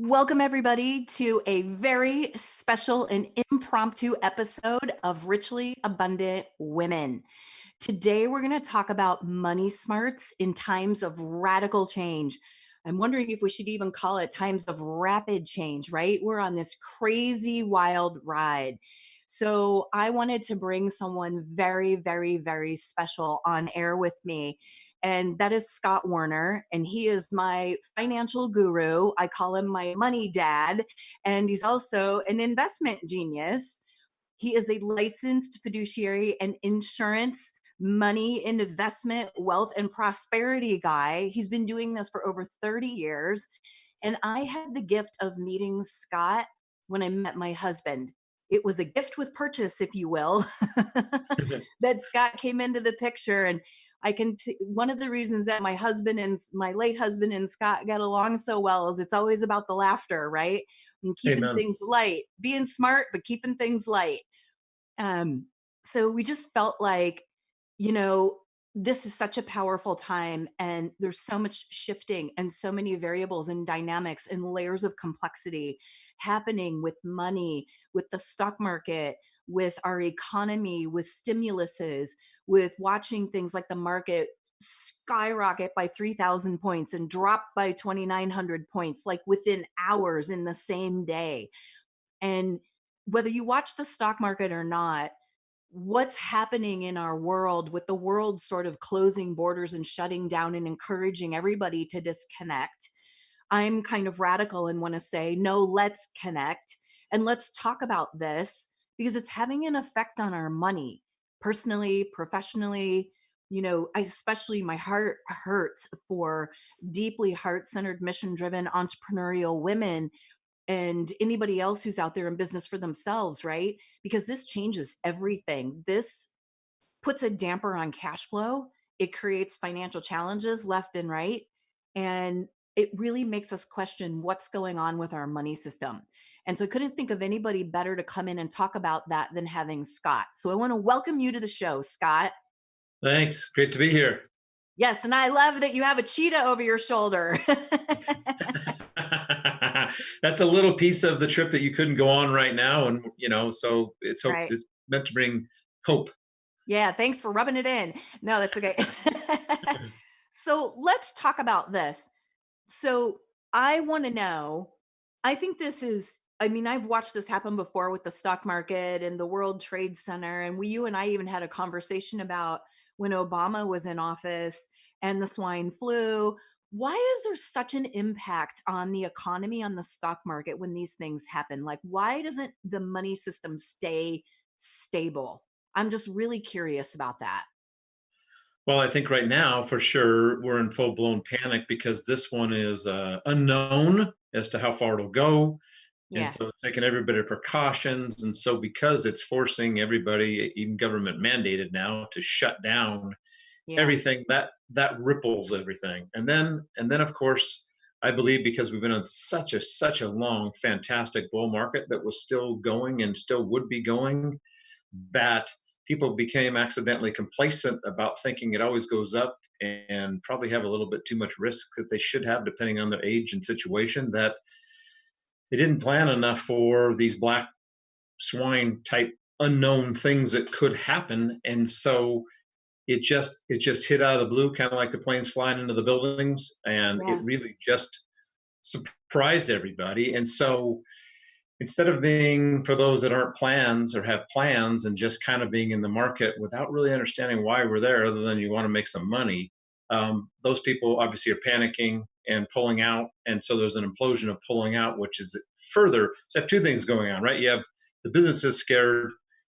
Welcome, everybody, to a very special and impromptu episode of Richly Abundant Women. Today, we're going to talk about money smarts in times of radical change. I'm wondering if we should even call it times of rapid change, right? We're on this crazy, wild ride. So, I wanted to bring someone very, very, very special on air with me, and that is Scott Warner. And he is my financial guru. I call him my money dad, and he's also an investment genius. He is a licensed fiduciary and insurance, money, investment, wealth, and prosperity guy. He's been doing this for over 30 years. And I had the gift of meeting Scott when I met my husband. It was a gift with purchase, if you will, that Scott came into the picture. And one of the reasons that my husband and my late husband and Scott get along so well is it's always about the laughter, right? And keeping Amen. things light, being smart, but keeping things light. Um, so we just felt like, you know, this is such a powerful time, and there's so much shifting and so many variables and dynamics and layers of complexity happening with money, with the stock market, with our economy, with stimuluses, with watching things like the market skyrocket by 3,000 points and drop by 2,900 points, like within hours in the same day. And whether you watch the stock market or not, what's happening in our world, with the world sort of closing borders and shutting down and encouraging everybody to disconnect, I'm kind of radical and want to say, no, let's connect and let's talk about this, because it's having an effect on our money, personally, professionally. Especially my heart hurts for deeply heart-centered, mission-driven entrepreneurial women and anybody else who's out there in business for themselves, right? Because this changes everything. This puts a damper on cash flow. It creates financial challenges left and right. And it really makes us question what's going on with our money system. And so I couldn't think of anybody better to come in and talk about that than having Scott. So I want to welcome you to the show, Scott. Thanks. Great to be here. Yes, and I love that you have a cheetah over your shoulder. That's a little piece of the trip that you couldn't go on right now, and so Right. it's meant to bring hope. Yeah, thanks for rubbing it in. No, that's okay. So let's talk about this. So I want to know, I think this is, I mean, I've watched this happen before with the stock market and the World Trade Center. And you and I even had a conversation about when Obama was in office and the swine flu. Why is there such an impact on the economy, on the stock market when these things happen? Like, why doesn't the money system stay stable? I'm just really curious about that. Well, I think right now, for sure, we're in full blown panic because this one is unknown as to how far it'll go. And Yeah. so it's taking every bit of precautions. And so because it's forcing everybody, even government mandated now, to shut down Yeah. everything, that ripples everything. And then of course, I believe because we've been on such a long fantastic bull market that was still going and still would be going, that people became accidentally complacent about thinking it always goes up, and probably have a little bit too much risk that they should have depending on their age and situation, that they didn't plan enough for these black swine type unknown things that could happen. And so it just hit out of the blue, kind of like the planes flying into the buildings, and it Yeah. really just surprised everybody. And so instead of being, for those that aren't plans or have plans, and just kind of being in the market without really understanding why we're there other than you want to make some money, those people obviously are panicking and pulling out. And so there's an implosion of pulling out, which is further. So you have two things going on, right? You have the businesses scared,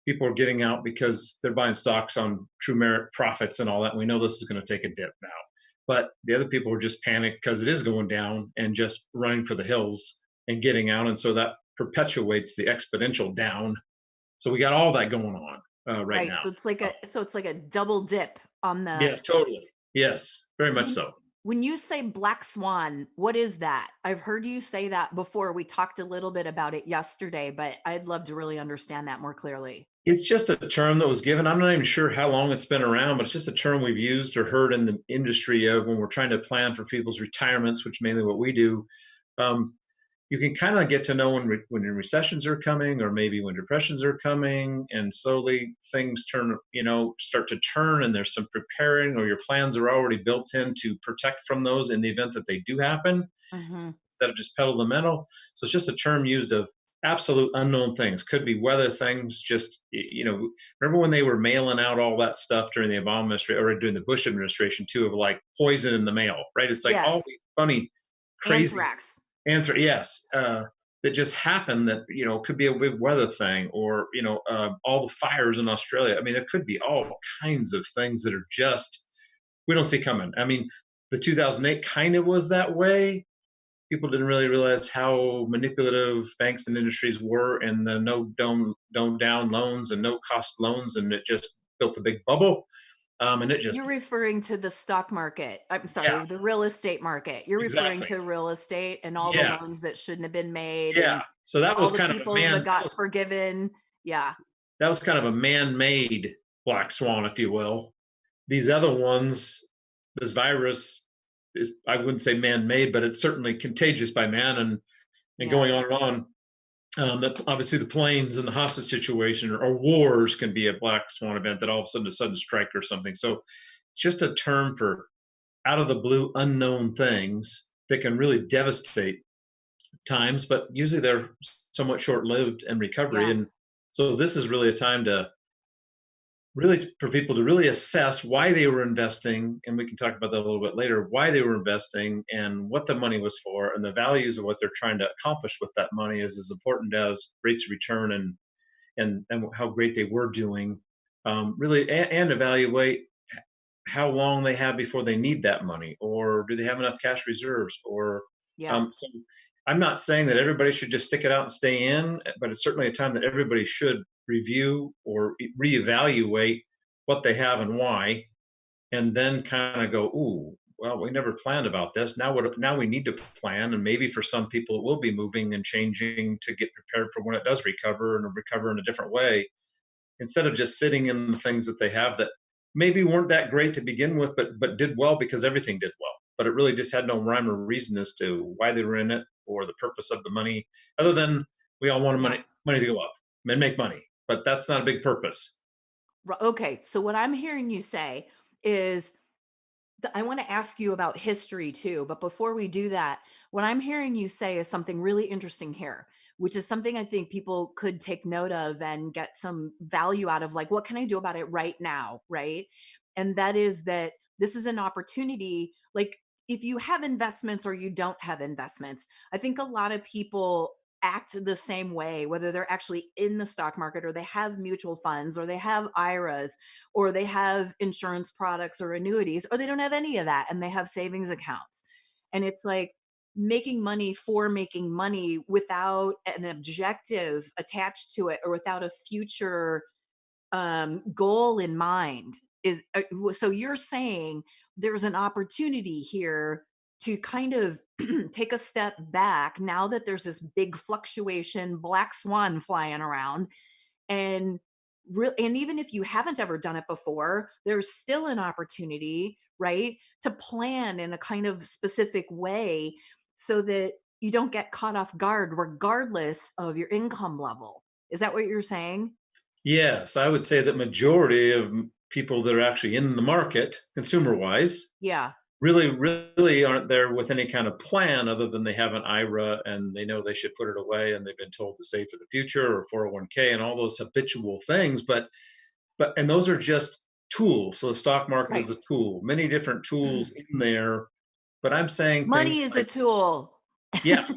people are getting out because they're buying stocks on true merit profits and all that. And we know this is going to take a dip now. But the other people are just panicked because it is going down and just running for the hills and getting out. And so that perpetuates the exponential down. So we got all that going on right Right. now. So it's like a double dip on the Yes, totally. Yes, very much when so. when you say black swan, what is that? I've heard you say that before. We talked a little bit about it yesterday, but I'd love to really understand that more clearly. It's just a term that was given. I'm not even sure how long it's been around, but it's just a term we've used or heard in the industry of when we're trying to plan for people's retirements, which mainly what we do. Um, you can kind of get to know when recessions are coming, or maybe when depressions are coming, and slowly things start to turn, and there's some preparing, or your plans are already built in to protect from those in the event that they do happen, Hmm. instead of just pedal to the metal. So it's just a term used of absolute unknown things. Could be weather things. Just remember when they were mailing out all that stuff during the Obama administration, or during the Bush administration too, of like poison in the mail, right? It's like all Yes. these funny, crazy Anthrax. answer. Yes, that just happened. That could be a big weather thing, or all the fires in Australia. I mean, there could be all kinds of things that are just we don't see coming. I mean, the 2008 kind of was that way. People didn't really realize how manipulative banks and industries were, and the no down loans and no cost loans, and it just built a big bubble. And it just You're referring to the stock market. I'm yeah, sorry, the real estate market. You're referring exactly. to real estate and all the Yeah, loans that shouldn't have been made yeah. and So that all was the kind of a people that man. got forgiven. Yeah. That was kind of a man-made black swan, if you will. These other ones, this virus is, I wouldn't say man-made, but it's certainly contagious by man, and Yeah. going on and on. That obviously the planes and the hostage situation, or wars, can be a black swan event, that all of a sudden strike or something. So it's just a term for out of the blue unknown things that can really devastate times, but usually they're somewhat short lived in recovery. Yeah. And so this is really a time to really, for people to really assess why they were investing, and we can talk about that a little bit later, why they were investing and what the money was for, and the values of what they're trying to accomplish with that money is as important as rates of return, and how great they were doing. Really, and evaluate how long they have before they need that money, or do they have enough cash reserves, or Yeah. so I'm not saying that everybody should just stick it out and stay in, but it's certainly a time that everybody should review or reevaluate what they have and why, and then kind of go, ooh, well, we never planned about this. Now we need to plan, and maybe for some people it will be moving and changing to get prepared for when it does recover, and recover in a different way, instead of just sitting in the things that they have that maybe weren't that great to begin with, but did well because everything did well. But it really just had no rhyme or reason as to why they were in it, or the purpose of the money, other than we all wanted Yeah. money to go up and make money. But that's not a big purpose. Okay. So what I'm hearing you say is I want to ask you about history too, but before we do that, what I'm hearing you say is something really interesting here, which is something I think people could take note of and get some value out of, like, what can I do about it right now? Right. And that is that this is an opportunity. Like, if you have investments or you don't have investments, I think a lot of people act the same way, whether they're actually in the stock market or they have mutual funds or they have IRAs or they have insurance products or annuities, or they don't have any of that and they have savings accounts. And it's like making money for making money without an objective attached to it or without a future goal in mind is so you're saying there's an opportunity here to kind of take a step back now that there's this big fluctuation black swan flying around, and and even if you haven't ever done it before, there's still an opportunity, right, to plan in a kind of specific way so that you don't get caught off guard regardless of your income level. Is that what you're saying? Yes, I would say that majority of people that are actually in the market, consumer wise, Yeah. really aren't there with any kind of plan, other than they have an IRA and they know they should put it away, and they've been told to save for the future, or 401k, and all those habitual things. And those are just tools. So the stock market is Right. a tool, many different tools in there. But I'm saying things Money is a like, tool. yeah,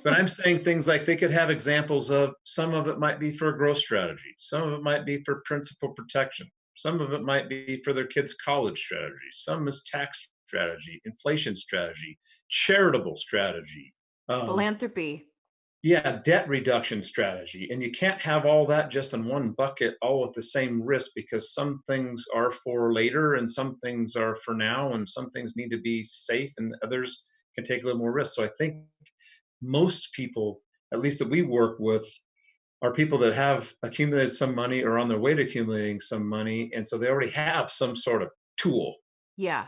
but I'm saying things like they could have examples of, some of it might be for a growth strategy, some of it might be for principal protection, some of it might be for their kids' college strategy, some is tax strategy, inflation strategy, charitable strategy. Um, Philanthropy. yeah, debt reduction strategy. And you can't have all that just in one bucket, all with the same risk, because some things are for later and some things are for now, and some things need to be safe and others can take a little more risk. So I think most people, at least that we work with, are people that have accumulated some money or on their way to accumulating some money. And so they already have some sort of tool Yeah.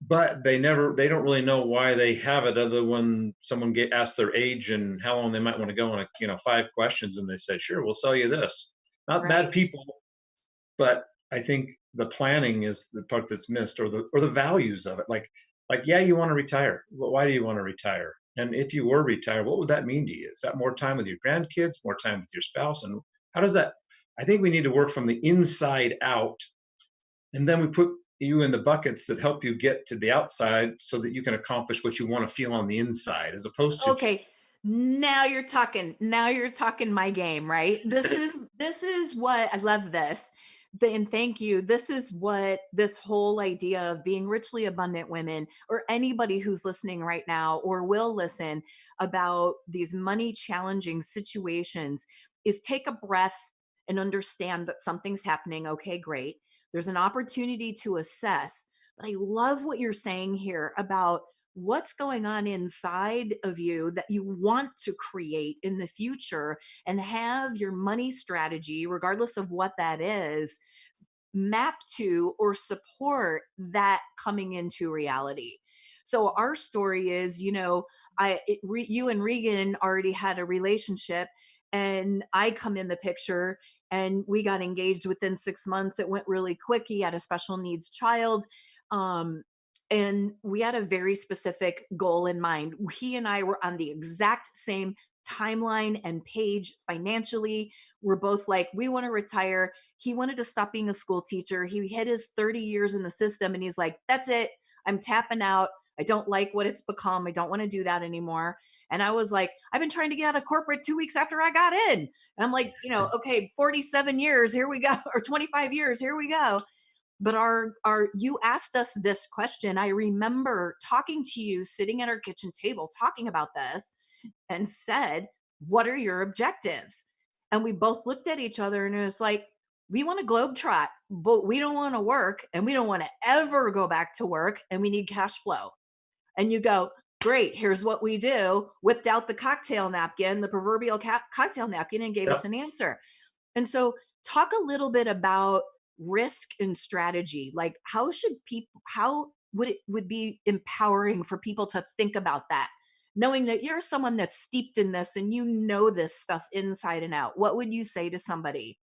but they don't really know why they have it, other when someone get asked their age and how long they might want to go on a, 5 questions, and they say, sure, we'll sell you this. Not bad Right. people, but I think the planning is the part that's missed, or the values of it. Like, yeah, you want to retire, but why do you want to retire? And if you were retired, what would that mean to you? Is that more time with your grandkids, more time with your spouse? And how does that? I think we need to work from the inside out, and then we put you in the buckets that help you get to the outside so that you can accomplish what you want to feel on the inside, as opposed to Okay, now you're talking. Now you're talking my game, right? This is what I love this. And thank you. This is what this whole idea of being richly abundant women, or anybody who's listening right now or will listen about these money challenging situations, is take a breath and understand that something's happening. Okay, great. There's an opportunity to assess. But I love what you're saying here about what's going on inside of you that you want to create in the future, and have your money strategy, regardless of what that is, map to or support that coming into reality. So our story is, you and Regan already had a relationship, and I come in the picture, and we got engaged within 6 months. It went really quick. He had a special needs child. Um, and we had a very specific goal in mind. He and I were on the exact same timeline and page financially. We're both like, we want to retire. He wanted to stop being a school teacher. He hit his 30 years in the system, and he's like, that's it. I'm tapping out. I don't like what it's become. I don't want to do that anymore. And I was like, I've been trying to get out of corporate 2 weeks after I got in. And I'm like, okay, 47 years, here we go, or 25 years, here we go. But our you asked us this question. I remember talking to you sitting at our kitchen table talking about this, and said, what are your objectives? And we both looked at each other, and it was like, we want to globetrot, but we don't want to work, and we don't want to ever go back to work, and we need cash flow. And you go, great, here's what we do. Whipped out the cocktail napkin, the proverbial cocktail napkin, and gave us yeah. an answer. And so, talk a little bit about risk and strategy. Like, how would it would be empowering for people to think about that, knowing that you're someone that's steeped in this and you know this stuff inside and out? What would you say to somebody?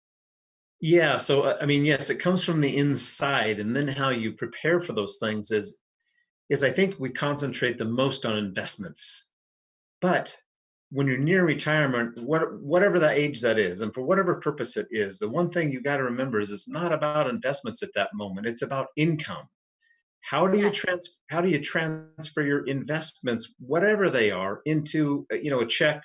Yeah, so I mean, yes, it comes from the inside, and then how you prepare for those things is I think we concentrate the most on investments. But when you're near retirement, whatever that age that is, and for whatever purpose it is, the one thing you got to remember is it's not about investments at that moment. It's about income. Yes. How do you transfer your investments, whatever they are, into a check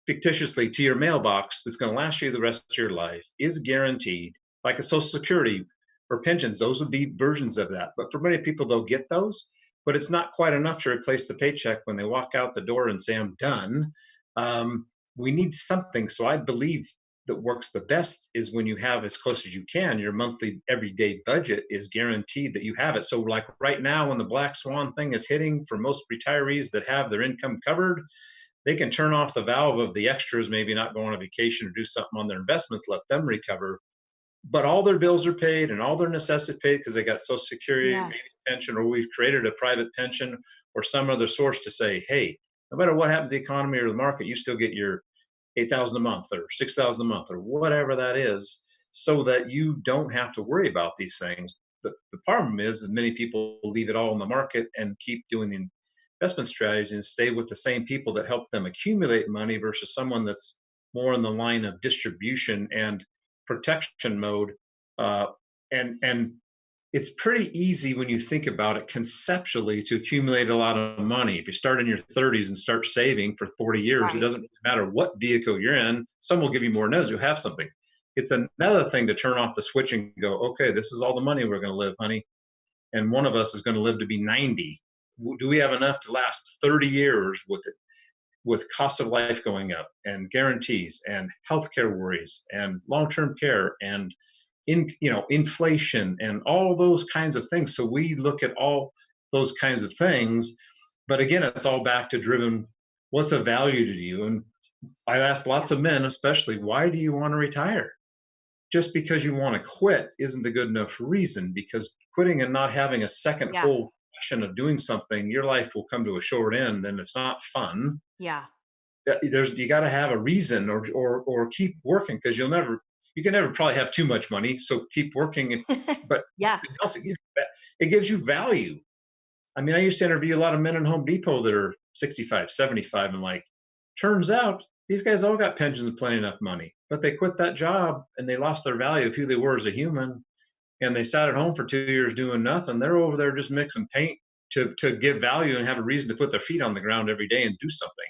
fictitiously to your mailbox that's going to last you the rest of your life, is guaranteed, like a social security or pensions. Those would be versions of that. But for many people, they'll get those, but it's not quite enough to replace the paycheck when they walk out the door and say, I'm done. We need something. So I believe that works the best is when you have, as close as you can, your monthly everyday budget is guaranteed that you have it. So like right now, when the black swan thing is hitting for most retirees that have their income covered, they can turn off the valve of the extras, maybe not go on a vacation or do something on their investments, let them recover. But all their bills are paid and all their necessities paid because they got Social Security, Yeah. maybe pension, or we've created a private pension or some other source to say, hey, no matter what happens to the economy or the market, you still get your 8,000 a month or 6,000 a month or whatever that is, so that you don't have to worry about these things. The problem is that many people leave it all in the market and keep doing the investment strategies and stay with the same people that help them accumulate money versus someone that's more in the line of distribution and protection mode. Uh, and it's pretty easy when you think about it conceptually to accumulate a lot of money. If you start in your 30s and start saving for 40 years, it Right. doesn't matter what vehicle you're in. Some will give you more knows you'll have something. It's another thing to turn off the switch and go, okay, this is all the money we're going to live, honey. And one of us is going to live to be 90. Do we have enough to last 30 years with it? With cost of life going up and guarantees and healthcare worries and long-term care and inflation and all those kinds of things. So we look at all those kinds of things, but again, it's all back to driven. What's of value to you? And I asked Yeah. lots of men, especially, why do you want to retire? Just because you want to quit isn't a good enough reason, because quitting and not having a second Yeah. whole passion of doing something, your life will come to a short end and it's not fun. Yeah. You got to have a reason, or keep working, because you can never probably have too much money. So keep working, but Yeah. it also it gives you value. I mean, I used to interview a lot of men in Home Depot that are 65, 75, and like, turns out these guys all got pensions and plenty enough money, but they quit that job and they lost their value of who they were as a human. And they sat at home for 2 years doing nothing. They're over there just mixing paint to get value and have a reason to put their feet on the ground every day and do something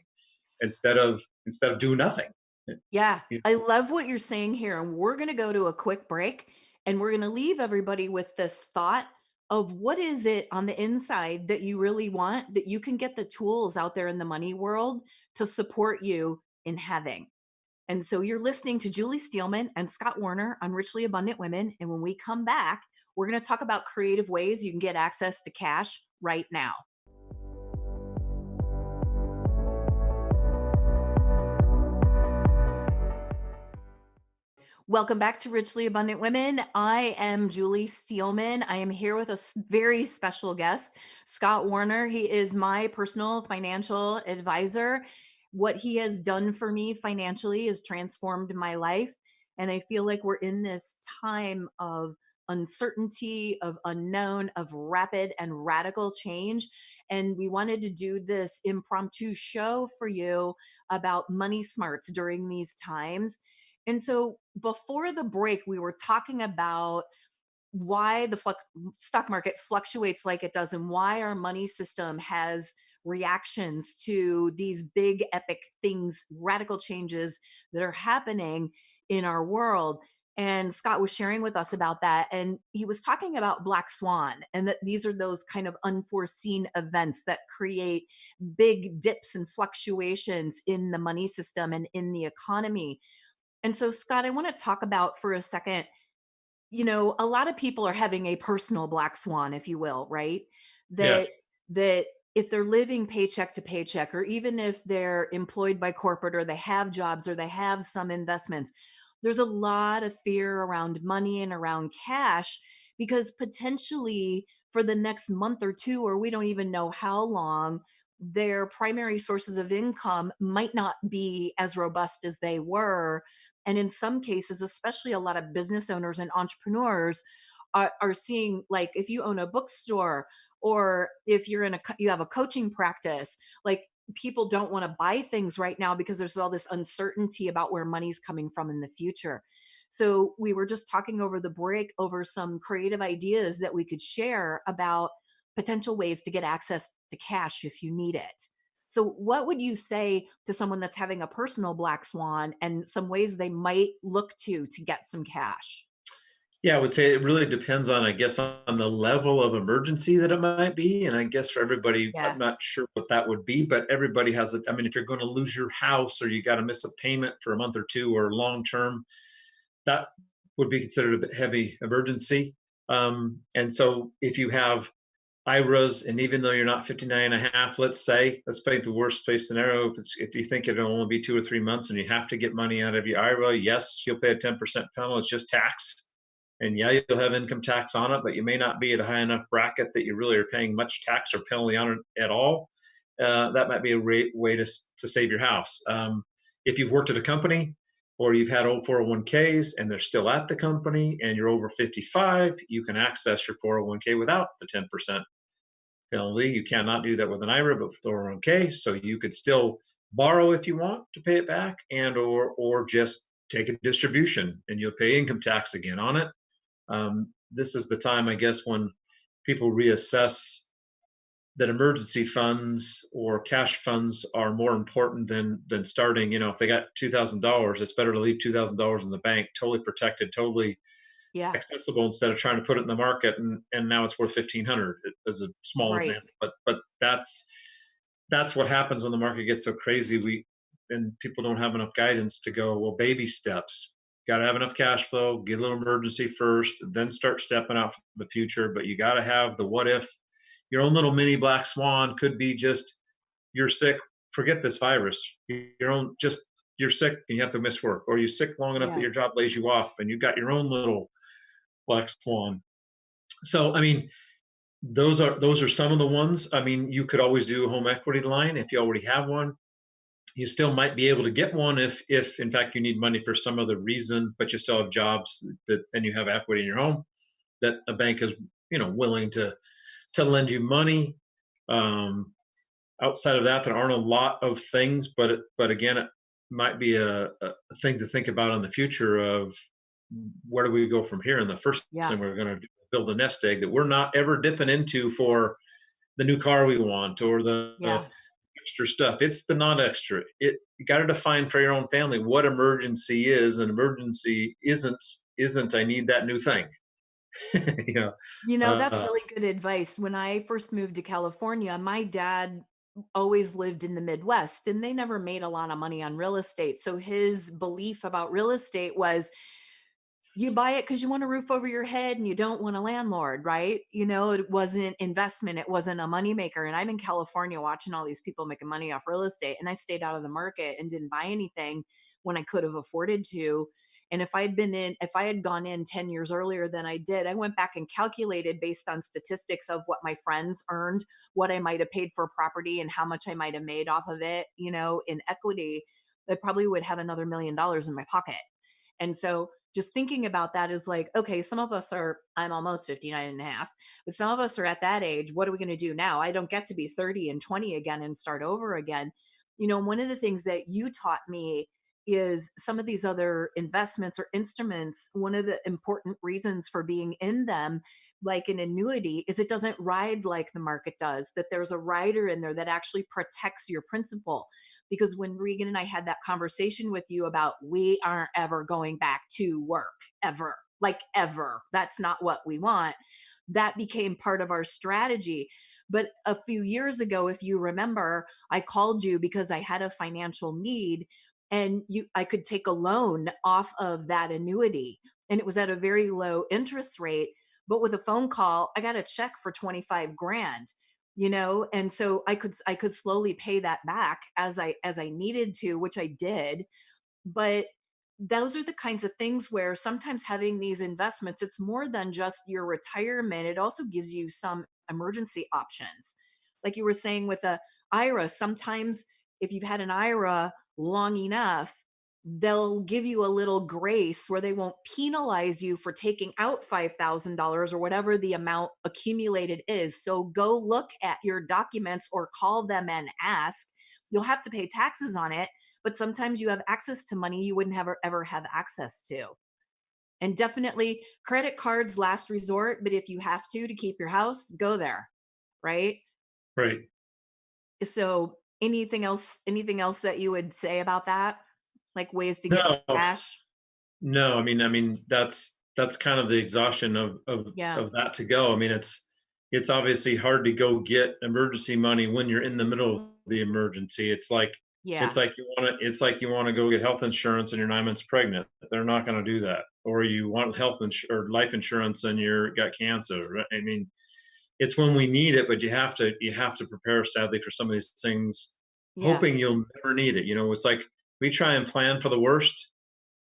instead of doing nothing. Yeah, You- I love what you're saying here. And we're going to go to a quick break and we're going to leave everybody with this thought of what is it on the inside that you really want that you can get the tools out there in the money world to support you in having. And so you're listening to Julie Steelman and Scott Warner on Richly Abundant Women. And when we come back, we're going to talk about creative ways you can get access to cash right now. Welcome back to Richly Abundant Women. I am Julie Steelman. I am here with a very special guest, Scott Warner. He is my personal financial advisor. What he has done for me financially has transformed my life. And I feel like we're in this time of uncertainty, of unknown, of rapid and radical change. And we wanted to do this impromptu show for you about money smarts during these times. And so before the break, we were talking about why the stock market fluctuates like it does and why our money system has reactions to these big, epic things, radical changes that are happening in our world. And Scott was sharing with us about that. And he was talking about Black Swan and that these are those kind of unforeseen events that create big dips and fluctuations in the money system and in the economy. And so, Scott, I want to talk about for a second, a lot of people are having a personal black swan, if you will, right? That yes. that if they're living paycheck to paycheck, or even if they're employed by corporate, or they have jobs, or they have some investments, there's a lot of fear around money and around cash because potentially for the next month or two, or we don't even know how long, their primary sources of income might not be as robust as they were. And in some cases, especially a lot of business owners and entrepreneurs are seeing, like, if you own a bookstore, or if you're you have a coaching practice, like, people don't want to buy things right now because there's all this uncertainty about where money's coming from in the future. So we were just talking over the break over some creative ideas that we could share about potential ways to get access to cash if you need it. So, what would you say to someone that's having a personal black swan and some ways they might look to get some cash? Yeah, I would say it really depends on, I guess, on the level of emergency that it might be. And I guess for everybody, I'm Yeah. not sure what that would be, but everybody has it. I mean, if you're going to lose your house or you got to miss a payment for a month or two or long term, that would be considered a bit heavy emergency. And so if you have IRAs, and even though you're not 59 and a half, let's paint the worst case scenario. If you think it'll only be 2 or 3 months and you have to get money out of your IRA, yes, you'll pay a 10% penalty. It's just tax. And yeah, you'll have income tax on it, but you may not be at a high enough bracket that you really are paying much tax or penalty on it at all. That might be a great way to save your house. If you've worked at a company, or you've had old 401ks and they're still at the company and you're over 55, you can access your 401k without the 10% penalty. You cannot do that with an IRA, but with 401k. So you could still borrow if you want to pay it back, and or just take a distribution and you'll pay income tax again on it. This is the time, I guess, when people reassess that emergency funds or cash funds are more important than starting. If they got $2,000, it's better to leave $2,000 in the bank, totally protected, totally Yeah. accessible, instead of trying to put it in the market and now it's worth 1,500 as a small Right. example. But that's what happens when the market gets so crazy. And people don't have enough guidance to go, well, baby steps. Got to have enough cash flow, get a little emergency first, then start stepping out for the future. But you got to have the what if. Your own little mini black swan could be just, you're sick, forget this virus. Your own, just, you're sick and you have to miss work, or you're sick long enough that Yeah. your job lays you off and you've got your own little black swan. So, I mean, those are some of the ones. I mean, you could always do a home equity line if you already have one. You still might be able to get one if in fact you need money for some other reason, but you still have jobs that and you have equity in your home that a bank is willing to lend you money. Um, Outside of that, there aren't a lot of things, but again, it might be a thing to think about in the future of where do we go from here. And the first Yeah. thing we're going to do is build a nest egg that we're not ever dipping into for the new car we want or the Yeah. extra stuff. It's the not extra. You got to define for your own family what emergency is. An emergency isn't I need that new thing. you know, That's uh, really good advice. When I first moved to California, my dad always lived in the Midwest and they never made a lot of money on real estate. So his belief about real estate was you buy it because you want a roof over your head and you don't want a landlord, right? It wasn't investment, it wasn't a moneymaker. And I'm in California watching all these people making money off real estate. And I stayed out of the market and didn't buy anything when I could have afforded to. And if I had gone in 10 years earlier than I did, I went back and calculated based on statistics of what my friends earned, what I might have paid for property and how much I might have made off of it, in equity. I probably would have another $1 million in my pocket. And so just thinking about that is like, okay, some of us are, I'm almost 59 and a half, but some of us are at that age. What are we going to do now? I don't get to be 30 and 20 again and start over again. One of the things that you taught me is some of these other investments or instruments. One of the important reasons for being in them, like an annuity, is it doesn't ride like the market does, that there's a rider in there that actually protects your principal. Because when Regan and I had that conversation with you about we aren't ever going back to work ever, like ever, that's not what we want, that became part of our strategy. But a few years ago, if you remember, I called you because I had a financial need and I could take a loan off of that annuity and it was at a very low interest rate, but with a phone call I got a check for 25 grand. And so I could slowly pay that back as I needed to, which I did. But those are the kinds of things where sometimes having these investments, it's more than just your retirement. It also gives you some emergency options. Like you were saying with a IRA, sometimes if you've had an IRA long enough, they'll give you a little grace where they won't penalize you for taking out $5,000 or whatever the amount accumulated is. So go look at your documents or call them and ask. You'll have to pay taxes on it, but sometimes you have access to money you wouldn't have ever have access to. And definitely credit cards last resort, but if you have to keep your house, go there, right? right. So anything else that you would say about that? Like ways to get some No, cash? no. I mean that's kind of the exhaustion Yeah. of that to go. I mean, it's obviously hard to go get emergency money when you're in the middle of the emergency. Yeah. It's like you want to go get health insurance and you're 9 months pregnant. They're not going to do that. Or you want or life insurance and you're got cancer. Right? I mean, it's when we need it, but you have to prepare sadly for some of these things, Yeah. hoping you'll never need it. It's like we try and plan for the worst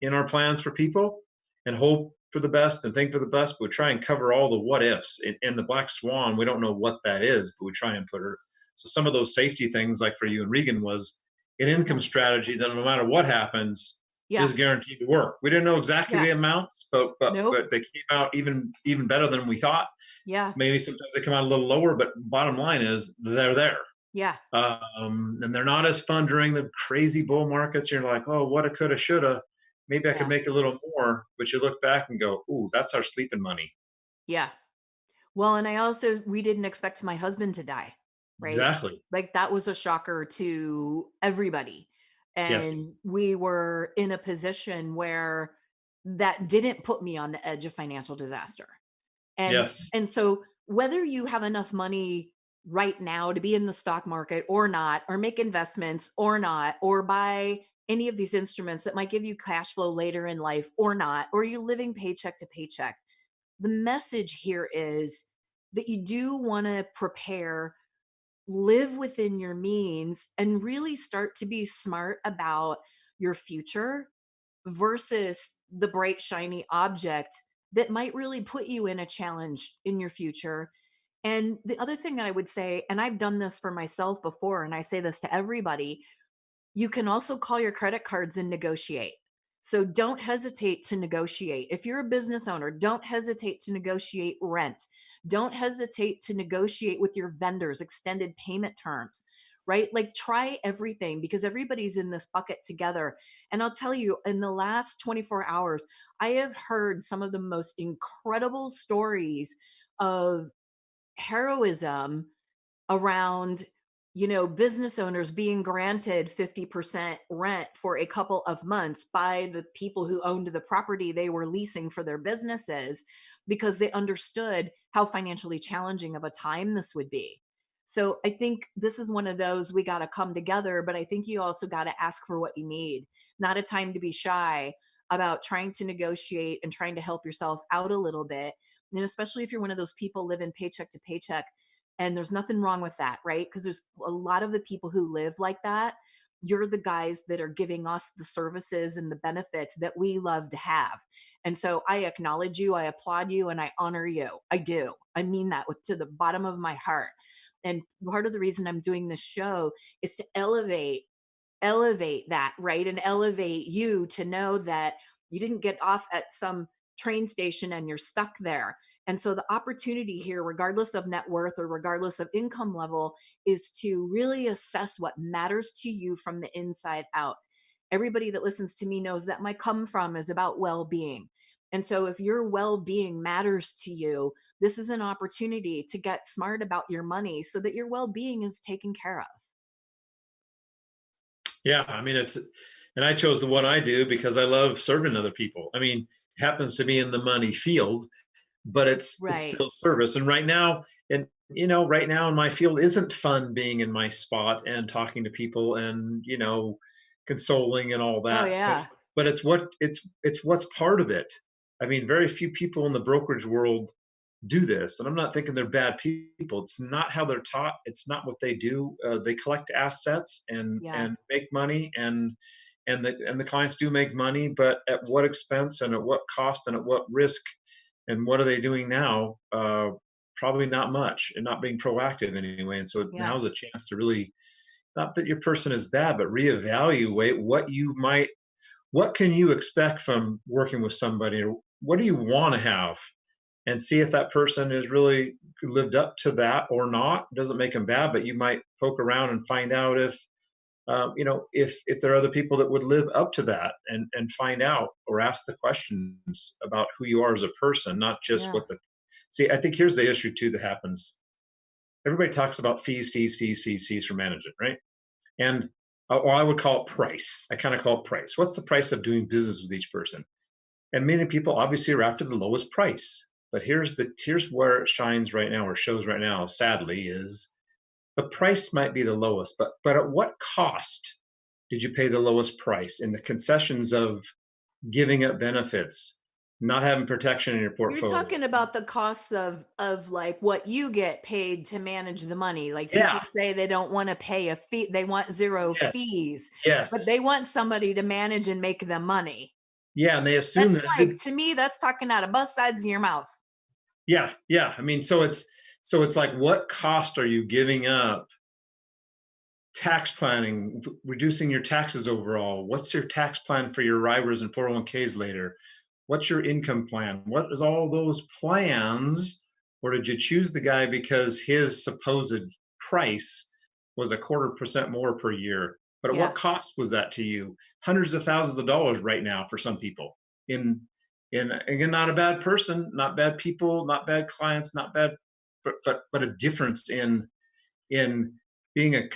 in our plans for people and hope for the best and think for the best, but we try and cover all the what ifs. And the black swan, we don't know what that is, but we try and put her. So some of those safety things, like for you and Regan, was an income Yeah. strategy that no matter what happens Yeah. is guaranteed to work. We didn't know exactly Yeah. the amounts, but Nope. they came out even better than we thought. Yeah. Maybe sometimes they come out a little lower, but bottom line is they're there. Yeah. And they're not as fun during the crazy bull markets. You're like, oh, what a coulda, shoulda. Maybe I could Yeah. make a little more. But you look back and go, ooh, that's our sleeping money. Yeah. Well, and we didn't expect my husband to die, right? Exactly. Like that was a shocker to everybody. Yes. And we were in a position where that didn't put me on the edge of financial disaster. And Yes. and so whether you have enough money right now to be in the stock market or not, or make investments or not, or buy any of these instruments that might give you cash flow later in life or not, or you living paycheck to paycheck, the message here is that you do want to prepare, live within your means, and really start to be smart about your future versus the bright, shiny object that might really put you in a challenge in your future. And the other thing that I would say, and I've done this for myself before, and I say this to everybody, you can also call your credit cards and negotiate. So don't hesitate to negotiate. If you're a business owner, don't hesitate to negotiate rent. Don't hesitate to negotiate with your vendors, extended payment terms, right? Like try everything because everybody's in this bucket together. And I'll tell you, in the last 24 hours, I have heard some of the most incredible stories of heroism around, business owners being granted 50% rent for a couple of months by the people who owned the property they were leasing for their businesses because they understood how financially challenging of a time this would be. So I think this is one of those we got to come together, but I think you also got to ask for what you need. Not a time to be shy about trying to negotiate and trying to help yourself out a little bit. And especially if you're one of those people living paycheck to paycheck, and there's nothing wrong with that, right? Because there's a lot of the people who live like that. You're the guys that are giving us the services and the benefits that we love to have. And so I acknowledge you, I applaud you, and I honor you. I do. I mean that with to the bottom of my heart. And part of the reason I'm doing this show is to elevate that, right? And elevate you to know that you didn't get off at some train station and you're stuck there. And so the opportunity here, regardless of net worth or regardless of income level, is to really assess what matters to you from the inside out. Everybody that listens to me knows that my come from is about well being. And so if your well being matters to you, this is an opportunity to get smart about your money so that your well being is taken care of. Yeah, I mean, and I chose the one I do because I love serving other people. I mean, it happens to be in the money field, but it's Right. still service. And right now in my field isn't fun being in my spot and talking to people and consoling and all Oh, that. But yeah. it's what's part of it. I mean, very few people in the brokerage world do this, and I'm not thinking they're bad people. It's not how they're taught. It's not what they do. They collect assets and Yeah. and make money, and the clients do make money, but at what expense and at what cost and at what risk, and what are they doing now? Probably not much, and not being proactive anyway. And so Yeah. now's a chance to really, not that your person is bad, but reevaluate what can you expect from working with somebody, or what do you want to have, and see if that person is really lived up to that or not. It doesn't make them bad, but you might poke around and find out if there are other people that would live up to that, and find out or ask the questions about who you are as a person, not just Yeah. what the. See, I think here's the issue too that happens. Everybody talks about fees, fees, fees, fees, fees for management, right? And or I would call it price. I kind of call it price. What's the price of doing business with each person? And many people obviously are after the lowest price. But here's where it shines right now, or shows right now, sadly, is the price might be the lowest, but at what cost did you pay the lowest price in the concessions of giving up benefits, not having protection in your You're portfolio? talking about the costs of like what you get paid to manage the money. Like people Yeah. say they don't want to pay a fee, they want zero Yes. fees, but Yes. they want somebody to manage and make them money. Yeah, and they assume That's that. like to me, that's talking out of both sides of your mouth. Yeah, yeah. I mean, so it's like, what cost are you giving up? Tax planning, reducing your taxes overall. What's your tax plan for your RIRAs and 401ks later? What's your income plan? What is all those plans? Or did you choose the guy because his supposed price was a 1/4% more per year? But at Yeah. what cost was that to you? Hundreds of thousands of dollars right now for some people. In again, not a bad person, not bad people, not bad clients, not bad, but a difference in being a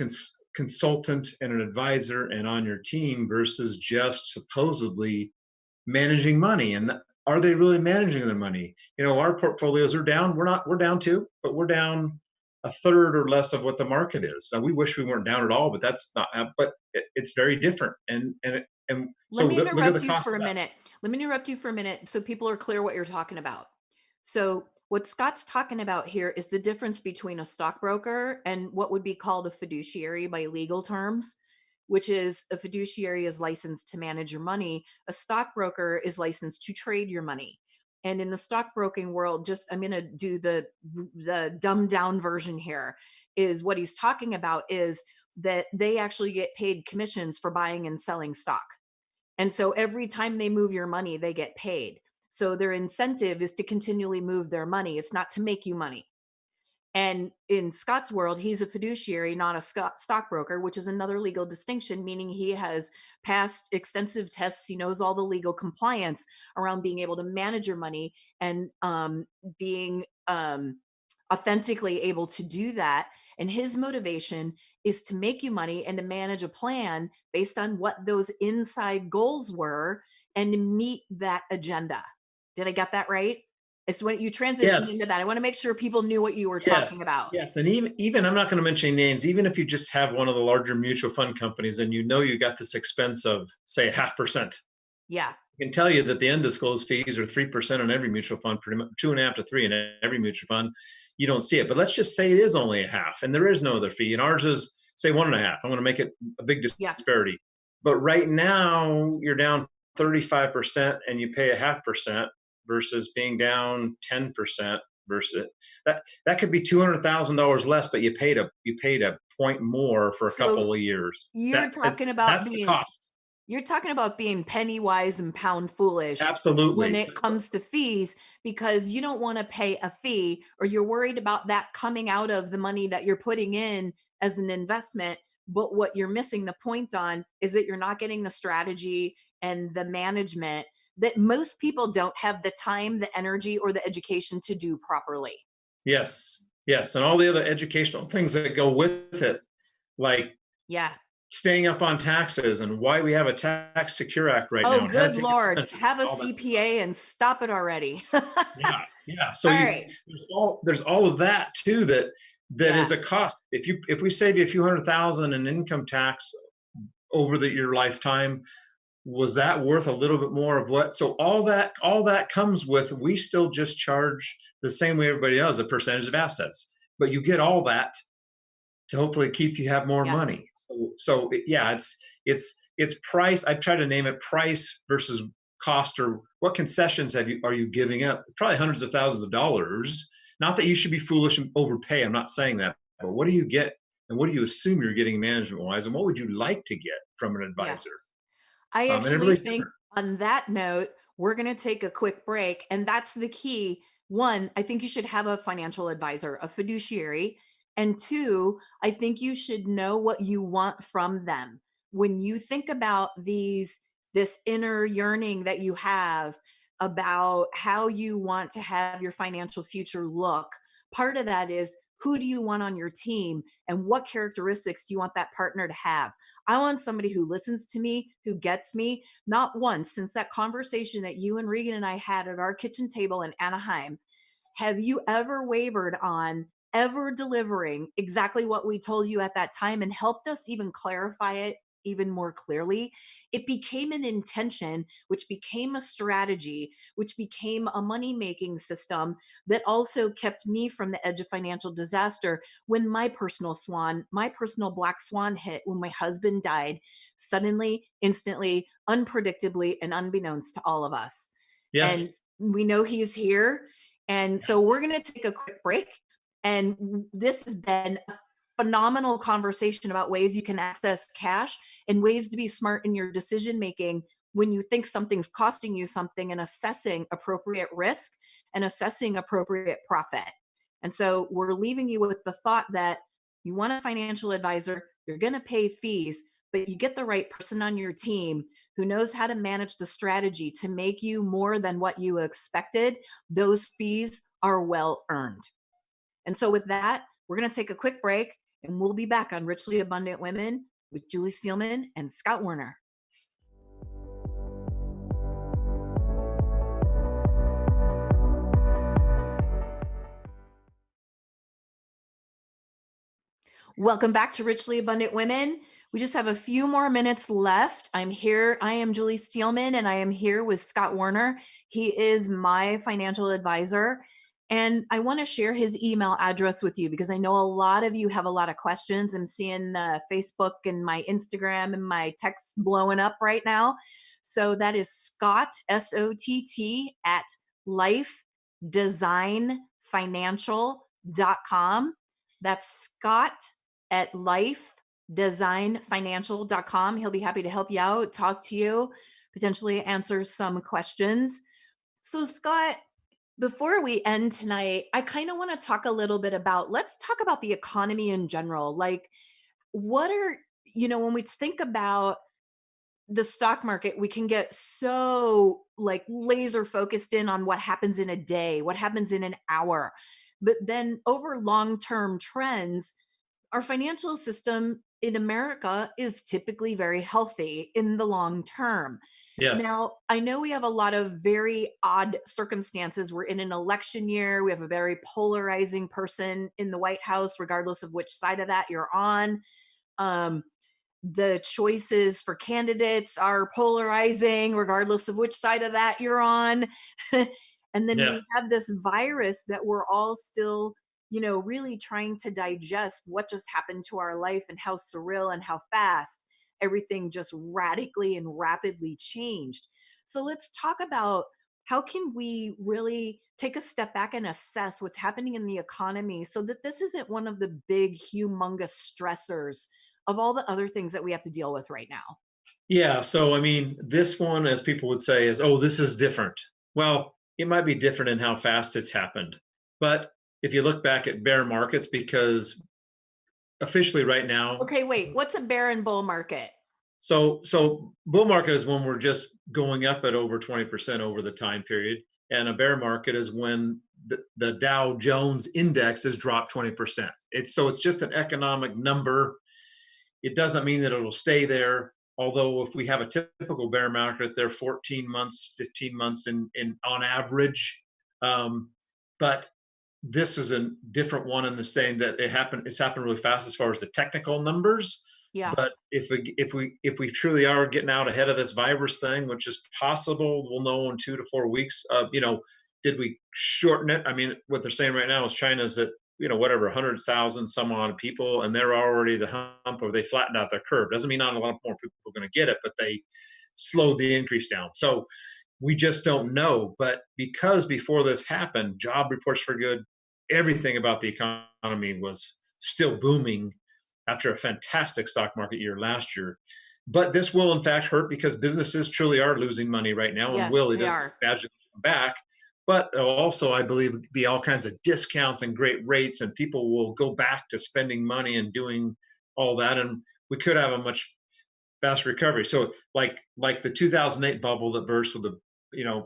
consultant and an advisor and on your team versus just supposedly managing money. And are they really managing their money? Our portfolios are down. We're down too, but we're down a third or less of what the market is. Now we wish we weren't down at all, but that's not. But it's very different. And Let so me look at interrupt the you cost for of a that. minute. Let me interrupt you for a minute so people are clear what you're talking about. So, what Scott's talking about here is the difference between a stockbroker and what would be called a fiduciary by legal terms, which is a fiduciary is licensed to manage your money, a stockbroker is licensed to trade your money. And in the stockbroking world, just I'm going to do the dumbed down version here, is what he's talking about is that they actually get paid commissions for buying and selling stock. And so every time they move your money, they get paid. So their incentive is to continually move their money. It's not to make you money. And in Scott's world, he's a fiduciary, not a stockbroker, which is another legal distinction, meaning he has passed extensive tests. He knows all the legal compliance around being able to manage your money and being authentically able to do that. And his motivation is to make you money and to manage a plan based on what those inside goals were and to meet that agenda. Did I get that right? It's when you transition into Yes. that. I want to make sure people knew what you were talking Yes, about. yes, and even I'm not going to mention names. Even if you just have one of the larger mutual fund companies, and you got this expense of say 0.5%, Yeah. I can tell you that the undisclosed fees are 3% on every mutual fund, pretty much 2.5 to 3 in every mutual fund. You don't see it, but let's just say it is only a half, and there is no other fee, and ours is say 1.5. I'm going to make it a big Yeah. disparity, but right now you're down 35%, and you pay a 0.5% versus being down 10% versus that could be $200,000 less, but you paid a point more for a So couple of years. you're talking about That's the being cost. you're talking about being penny wise and pound foolish when Absolutely. it comes to fees, because you don't want to pay a fee or you're worried about that coming out of the money that you're putting in as an investment. But what you're missing the point on is that you're not getting the strategy and the management that most people don't have the time, the energy, or the education to do properly. Yes. Yes. And all the other educational things that go with it, like Yeah. staying up on taxes and why we have a Tax Secure Act right Oh, now and how to good take Lord. advantage Have a of all that stuff. CPA and stop it already. All Yeah. Yeah. So right. there's all of that too that Yeah. is a cost. If we save you a few hundred thousand in income tax over your lifetime, was that worth a little bit more of what? So all that comes with, we still just charge the same way everybody does, a percentage of assets, but you get all that to hopefully keep you have more Yeah. money. So yeah, it's price. I try to name it price versus cost, or what concessions are you giving up? Probably hundreds of thousands of dollars. Not that you should be foolish and overpay. I'm not saying that, but what do you get, and what do you assume you're getting management wise, and what would you like to get from an Yeah. advisor? I And actually everybody's think different. on that note, we're going to take a quick break. And that's the key. One, I think you should have a financial advisor, a fiduciary. And two, I think you should know what you want from them. When you think about this inner yearning that you have about how you want to have your financial future look, part of that is who do you want on your team and what characteristics do you want that partner to have? I want somebody who listens to me, who gets me. Not once since that conversation that you and Regan and I had at our kitchen table in Anaheim, have you ever wavered on ever delivering exactly what we told you at that time and helped us even clarify it even more clearly? It became an intention, which became a strategy, which became a money making system that also kept me from the edge of financial disaster when my personal swan, my personal black swan hit when my husband died suddenly, instantly, unpredictably, and unbeknownst to all of us. And Yes. we know he's here. And Yeah. so we're going to take a quick break. And this has been a phenomenal conversation about ways you can access cash and ways to be smart in your decision making when you think something's costing you something, and assessing appropriate risk and assessing appropriate profit. And so we're leaving you with the thought that you want a financial advisor, you're going to pay fees, but you get the right person on your team who knows how to manage the strategy to make you more than what you expected. Those fees are well earned. And so, with that, we're going to take a quick break and we'll be back on Richly Abundant Women with Julie Steelman and Scott Werner. Welcome back to Richly Abundant Women. We just have a few more minutes left. I'm here. I am Julie Steelman, and I am here with Scott Werner. He is my financial advisor. And I want to share his email address with you because I know a lot of you have a lot of questions. I'm seeing Facebook and my Instagram and my texts blowing up right now. So that is Scott, SOTT, at lifedesignfinancial.com. That's Scott at lifedesignfinancial.com. He'll be happy to help you out, talk to you, potentially answer some questions. So, Scott, before we end tonight, I kind of want to talk a little bit about, let's talk about the economy in general. Like, what are, when we think about the stock market, we can get so like laser focused in on what happens in a day, what happens in an hour. But then over long-term trends, our financial system in America is typically very healthy in the long term. Yes. Now, I know we have a lot of very odd circumstances. We're in an election year. We have a very polarizing person in the White House, regardless of which side of that you're on. Um, the choices for candidates are polarizing regardless of which side of that you're on. And then Yeah. we have this virus that we're all still, really trying to digest what just happened to our life and how surreal and how fast everything just radically and rapidly changed. So let's talk about how can we really take a step back and assess what's happening in the economy so that this isn't one of the big humongous stressors of all the other things that we have to deal with right now. Yeah. So, I mean, this one, as people would say, is, oh, this is different. Well, it might be different in how fast it's happened. But if you look back at bear markets, because officially right now, Okay, wait, what's a bear and bull market? so bull market is when we're just going up at over 20% over the time period. And a bear market is when the Dow Jones index has dropped 20%. It's just an economic number. It doesn't mean that it'll stay there. Although if we have a typical bear market, they're 14 months, 15 months in on average. Um, but this is a different one in the saying that it's happened really fast as far as the technical numbers. Yeah. But if we truly are getting out ahead of this virus thing, which is possible, we'll know in 2 to 4 weeks. Did we shorten it? I mean, what they're saying right now is China's at whatever 100,000 some odd people, and they're already the hump, or they flattened out their curve. Doesn't mean not a lot more people are going to get it, but they slowed the increase down. So we just don't know. But because before this happened, job reports were good, everything about the economy was still booming after a fantastic stock market year last year. But this will, in fact, hurt because businesses truly are losing money right now and Yes, will. It they doesn't are. magically come back. But there'll also, I believe, be all kinds of discounts and great rates, and people will go back to spending money and doing all that. And we could have a much fast recovery. So like the 2008 bubble that burst with a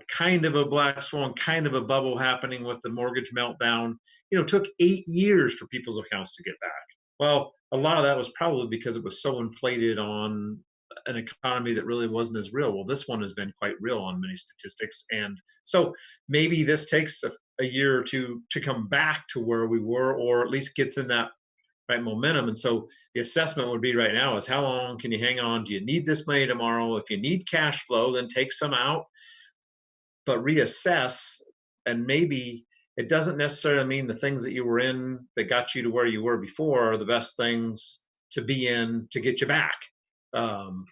kind of a black swan, kind of a bubble happening with the mortgage meltdown. Took 8 years for people's accounts to get back. Well, a lot of that was probably because it was so inflated on an economy that really wasn't as real. Well, this one has been quite real on many statistics, and so maybe this takes a year or two to come back to where we were, or at least gets in that right momentum. And so the assessment would be right now is how long can you hang on? Do you need this money tomorrow? If you need cash flow, then take some out, but reassess. And maybe it doesn't necessarily mean the things that you were in that got you to where you were before are the best things to be in to get you back. Um,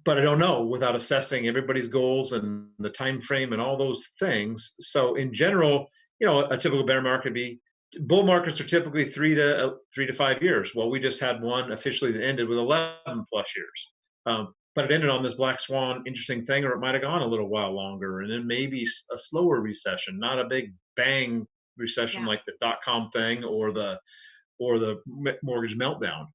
but I don't know without assessing everybody's goals and the time frame and all those things. So in general, a typical bear market be bull markets are typically 3 to 5 years. Well, we just had one officially that ended with 11 plus years. But it ended on this black swan interesting thing, or it might have gone a little while longer, and then maybe a slower recession, not a big bang recession Yeah. like the dot-com thing or the mortgage meltdown.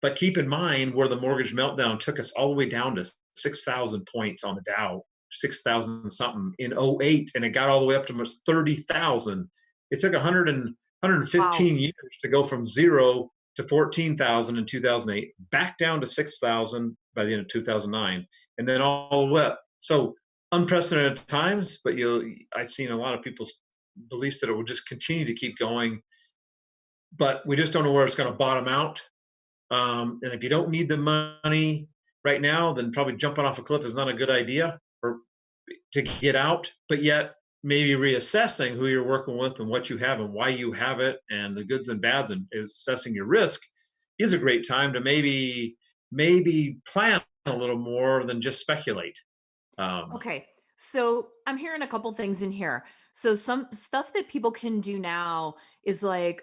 But keep in mind where the mortgage meltdown took us all the way down to 6,000 points on the Dow, 6,000 something in '08, and it got all the way up to almost 30,000. It took 115 Wow. years to go from zero to 14,000 in 2008, back down to 6,000 by the end of 2009, and then all the way up. So unprecedented times, but I've seen a lot of people's beliefs that it will just continue to keep going, but we just don't know where it's going to bottom out. And if you don't need the money right now, then probably jumping off a cliff is not a good idea or to get out. But yet, maybe reassessing who you're working with and what you have and why you have it and the goods and bads and assessing your risk is a great time to maybe plan a little more than just speculate. Um, Okay. So I'm hearing a couple things in here. So some stuff that people can do now is like,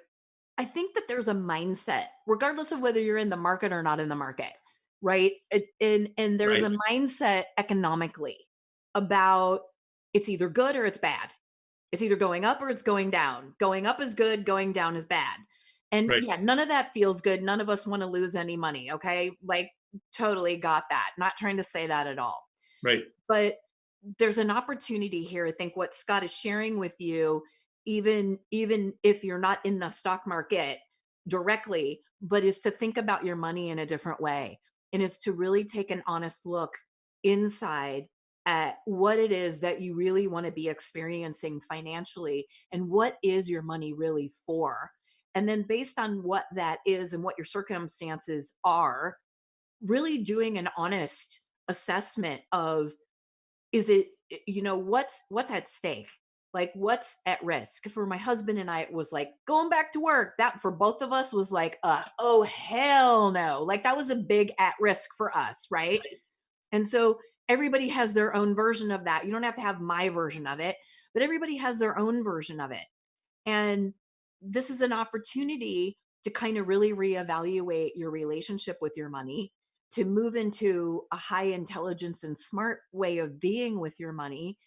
I think that there's a mindset, regardless of whether you're in the market or not in the market, right? And there's Right, a mindset economically about it's either good or it's bad. It's either going up or it's going down. Going up is good, going down is bad. And right, yeah, none of that feels good. None of us want to lose any money. Okay. Like, totally got that. Not trying to say that at all. right, But there's an opportunity here. I think what Scott is sharing with you, even if you're not in the stock market directly, but is to think about your money in a different way, and is to really take an honest look inside at what it is that you really want to be experiencing financially, and what is your money really for. And then based on what that is and what your circumstances are, really doing an honest assessment of, is it, what's at stake? Like, what's at risk? For my husband and I, it was like going back to work. That for both of us was like, oh hell no. Like, that was a big at risk for us, right? And so everybody has their own version of that. You don't have to have my version of it, but everybody has their own version of it. And this is an opportunity to kind of really reevaluate your relationship with your money, to move into a high intelligence and smart way of being with your money,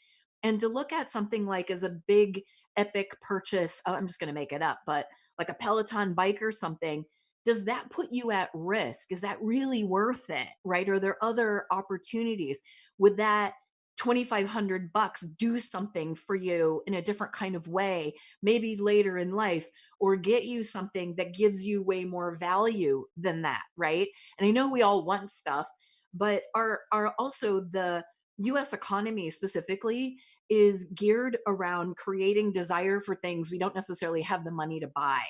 and to look at something like as a big epic purchase. I'm just going to make it up, but like a Peloton bike or something. Does that put you at risk? Is that really worth it? Right? Are there other opportunities? Would that 2,500 bucks do something for you in a different kind of way, maybe later in life, or get you something that gives you way more value than that, right? And I know we all want stuff, but are also the US economy specifically is geared around creating desire for things we don't necessarily have the money to buy.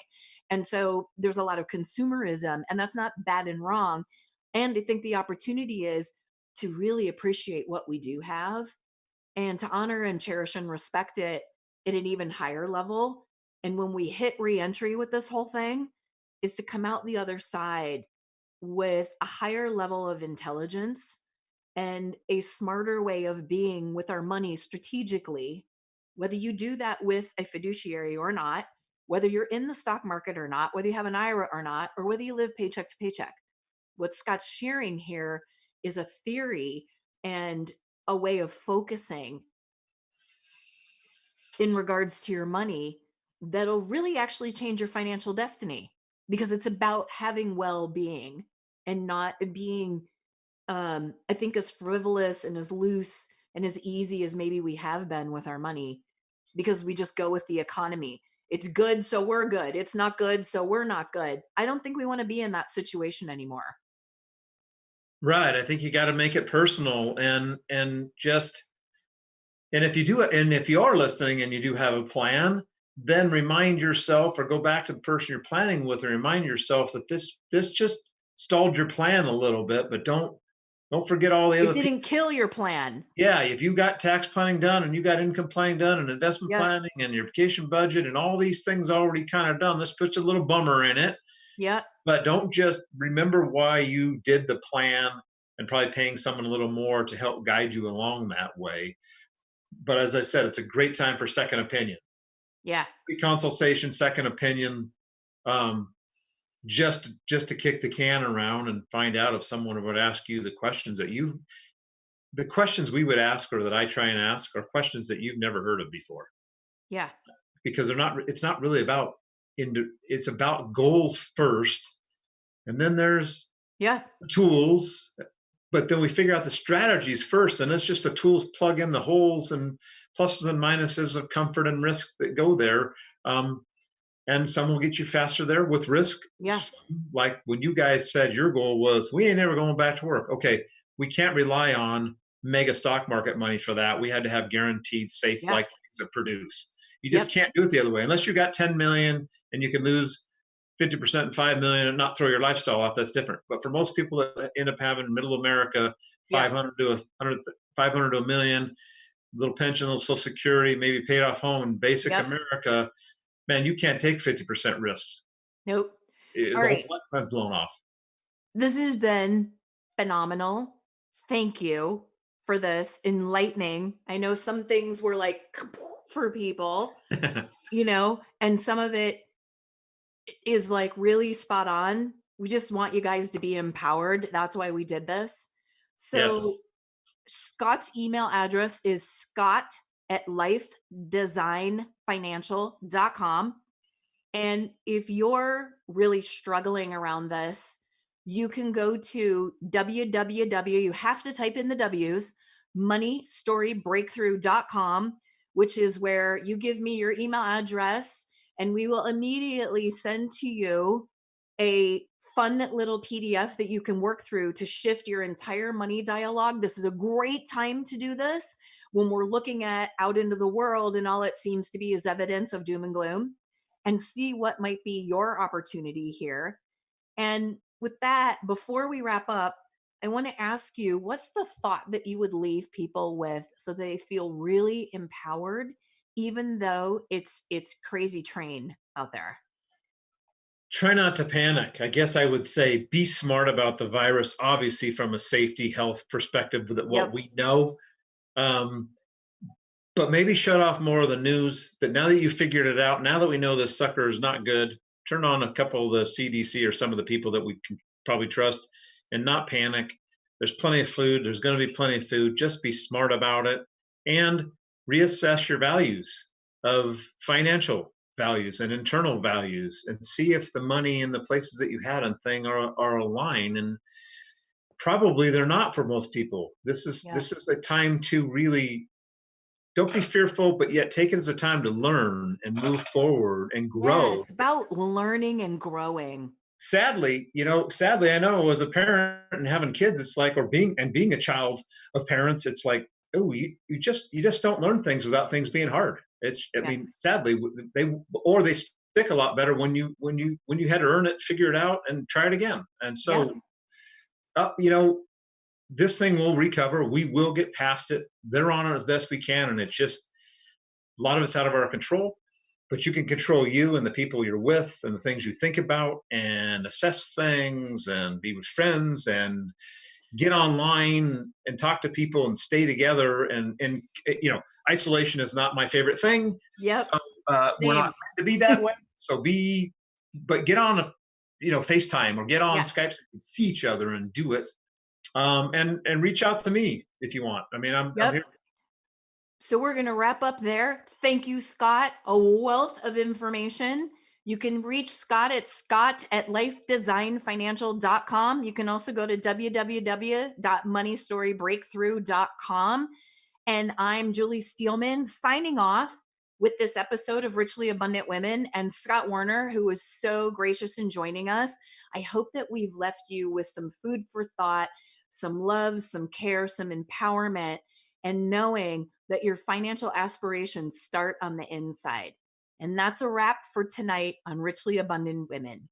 And so there's a lot of consumerism, and that's not bad and wrong. And I think the opportunity is to really appreciate what we do have, and to honor and cherish and respect it at an even higher level. And when we hit reentry with this whole thing, is to come out the other side with a higher level of intelligence and a smarter way of being with our money strategically, whether you do that with a fiduciary or not, whether you're in the stock market or not, whether you have an IRA or not, or whether you live paycheck to paycheck. What Scott's sharing here is a theory and a way of focusing in regards to your money that'll really actually change your financial destiny, because it's about having well-being and not being, I think, as frivolous and as loose and as easy as maybe we have been with our money, because we just go with the economy. It's good, so we're good. It's not good, so we're not good. I don't think we want to be in that situation anymore. right. I think you got to make it personal and just and if you do it, and if you are listening and you do have a plan, then remind yourself or go back to the person you're planning with and remind yourself that this just stalled your plan a little bit, but don't forget all the It other pieces. didn't kill your plan. Yeah, if you got tax planning done and you got income planning done and investment Yep. planning and your vacation budget and all these things already kind of done, this puts a little bummer in it. Yep. But don't just remember why you did the plan and probably paying someone a little more to help guide you along that way. But as I said, it's a great time for second opinion. Yeah. Consultation, second opinion, um, just to kick the can around and find out if someone would ask you the questions we would ask or that I try and ask are questions that you've never heard of before, Yeah. because it's not really about it's about goals first, and then there's Yeah. tools, but then we figure out the strategies first, and it's just the tools plug in the holes and pluses and minuses of comfort and risk that go there. um, and some will get you faster there with risk. Yeah. Some, like when you guys said your goal was we ain't never going back to work, okay, we can't rely on mega stock market money for that. We had to have guaranteed safe Yeah. like things that produce. You just Yep. can't do it the other way unless you got 10 million and you can lose 50% and 5 million and not throw your lifestyle off. That's different. But for most people that end up having middle America, Yep. 500 to 100, 500 to a million, little pension, little social security, maybe paid off home in basic Yep. America, man, you can't take 50% risks. Nope. All The whole right. plan's blown off. This has been phenomenal. Thank you for this, enlightening. I know some things were like for people, and some of it is like really spot on. We just want you guys to be empowered. That's why we did this. So Yes. Scott's email address is scott@lifedesignfinancial.com. And if you're really struggling around this, you can go to www, you have to type in the W's, moneystorybreakthrough.com, which is where you give me your email address and we will immediately send to you a fun little PDF that you can work through to shift your entire money dialogue. This is a great time to do this when we're looking at out into the world and all it seems to be is evidence of doom and gloom, and see what might be your opportunity here. And with that, before we wrap up, I want to ask you, what's the thought that you would leave people with so they feel really empowered, even though it's crazy train out there? Try not to panic. I guess I would say be smart about the virus, obviously, from a safety health perspective, that what Yep. we know. Um, but maybe shut off more of the news. That now that you figured it out, now that we know this sucker is not good, turn on a couple of the CDC or some of the people that we can probably trust, and not panic. There's plenty of food. There's going to be plenty of food. Just be smart about it and reassess your values of financial values and internal values, and see if the money and the places that you had and thing are aligned. And probably they're not for most people. This is Yeah. this is a time to really don't be fearful, but yet take it as a time to learn and move forward and Yeah, grow. it's about learning and growing. Sadly, I know as a parent and having kids, it's like, or being a child of parents, it's like, oh, you just don't learn things without things being hard. I Yeah. mean, sadly, they stick a lot better when you had to earn it, figure it out, and try it again. And Yep. so, uh, you know, this thing will recover. We will get past it. They're on it as best we can, and it's just a lot of it's out of our control. But you can control you and the people you're with and the things you think about, and assess things and be with friends and get online and talk to people and stay together. And isolation is not my favorite thing. Yep. So we're not Same. meant to be that way. But get on FaceTime or get on Yeah. Skype so we can see each other and do it. And reach out to me if you want. I mean, I'm Yep. here. So we're going to wrap up there. Thank you, Scott. A wealth of information. You can reach Scott at scott@lifedesignfinancial.com. You can also go to www.moneystorybreakthrough.com. And I'm Julie Steelman signing off with this episode of Richly Abundant Women, and Scott Warner, who was so gracious in joining us. I hope that we've left you with some food for thought, some love, some care, some empowerment, and knowing that your financial aspirations start on the inside. And that's a wrap for tonight on Richly Abundant Women.